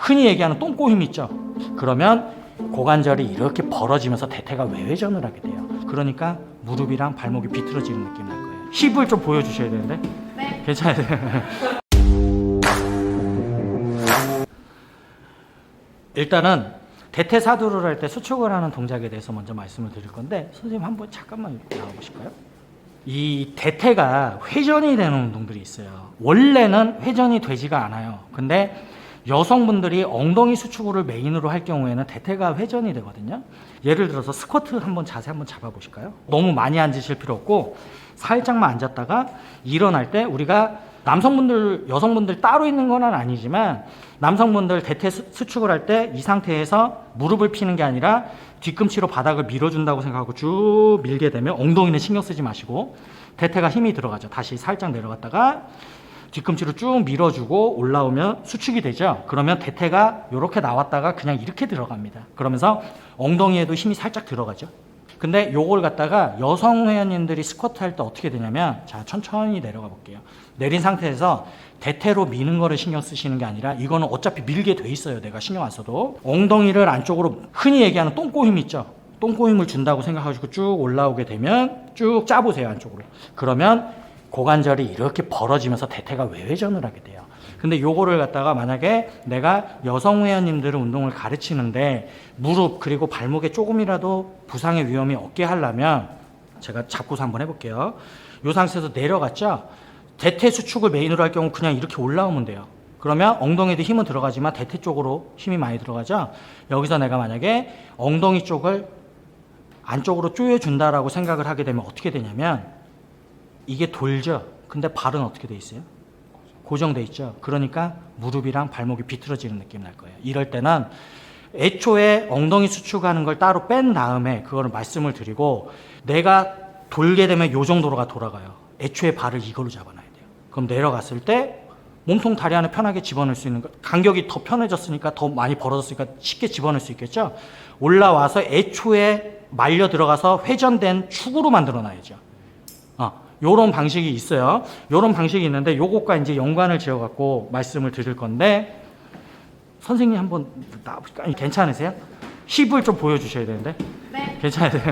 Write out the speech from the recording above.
흔히 얘기하는 똥꼬힘 있죠. 그러면 고관절이 이렇게 벌어지면서 대퇴가 외회전을 하게 돼요. 그러니까 무릎이랑 발목이 비틀어지는 느낌 날 거예요. 힙을 좀 보여주셔야 되는데. 네. 괜찮아요. 일단은 대퇴사두를 할 때 수축을 하는 동작에 대해서 먼저 말씀을 드릴 건데, 선생님 한번 잠깐만 나와 보실까요? 이 대퇴가 회전이 되는 운동들이 있어요. 원래는 회전이 되지가 않아요. 근데 여성분들이 엉덩이 수축을 메인으로 할 경우에는 대퇴가 회전이 되거든요. 예를 들어서 스쿼트 한번 자세 한번 잡아 보실까요? 너무 많이 앉으실 필요 없고 살짝만 앉았다가 일어날 때, 우리가 남성분들, 여성분들 따로 있는 건 아니지만 남성분들 대퇴 수축을 할 때 이 상태에서 무릎을 피는 게 아니라 뒤꿈치로 바닥을 밀어준다고 생각하고 쭉 밀게 되면, 엉덩이는 신경 쓰지 마시고 대퇴가 힘이 들어가죠. 다시 살짝 내려갔다가 뒤꿈치로 쭉 밀어주고 올라오면 수축이 되죠. 그러면 대퇴가 이렇게 나왔다가 그냥 이렇게 들어갑니다. 그러면서 엉덩이에도 힘이 살짝 들어가죠. 근데 요걸 갖다가 여성 회원님들이 스쿼트 할 때 어떻게 되냐면, 자, 천천히 내려가 볼게요. 내린 상태에서 대퇴로 미는 거를 신경 쓰시는 게 아니라, 이거는 어차피 밀게 돼 있어요. 내가 신경 안 써도. 엉덩이를 안쪽으로, 흔히 얘기하는 똥꼬 힘 있죠. 똥꼬 힘을 준다고 생각하시고 쭉 올라오게 되면 쭉 짜보세요, 안쪽으로. 그러면 고관절이 이렇게 벌어지면서 대퇴가 외회전을 하게 돼요. 근데 요거를 갖다가 만약에 내가 여성 회원님들은 운동을 가르치는데 무릎 그리고 발목에 조금이라도 부상의 위험이 없게 하려면, 제가 잡고서 한번 해볼게요. 요 상태에서 내려갔죠. 대퇴 수축을 메인으로 할 경우 그냥 이렇게 올라오면 돼요. 그러면 엉덩이도 힘은 들어가지만 대퇴 쪽으로 힘이 많이 들어가죠. 여기서 내가 만약에 엉덩이 쪽을 안쪽으로 조여준다라고 생각을 하게 되면 어떻게 되냐면, 이게 돌죠. 근데 발은 어떻게 돼 있어요? 고정돼 있죠. 그러니까 무릎이랑 발목이 비틀어지는 느낌 날 거예요. 이럴 때는 애초에 엉덩이 수축하는 걸 따로 뺀 다음에 그거를 말씀을 드리고, 내가 돌게 되면 요 정도로가 돌아가요. 애초에 발을 이걸로 잡아놔야 돼요. 그럼 내려갔을 때 몸통 다리 안에 편하게 집어넣을 수 있는 거, 간격이 더 편해졌으니까, 더 많이 벌어졌으니까 쉽게 집어넣을 수 있겠죠. 올라와서 애초에 말려 들어가서 회전된 축으로 만들어 놔야죠. 요런 방식이 있어요. 요런 방식이 있는데 요것과 이제 연관을 지어 갖고 말씀을 드릴 건데, 선생님 한번 나와볼까요? 괜찮으세요? 힙을 좀 보여주셔야 되는데. 네. 괜찮으세요?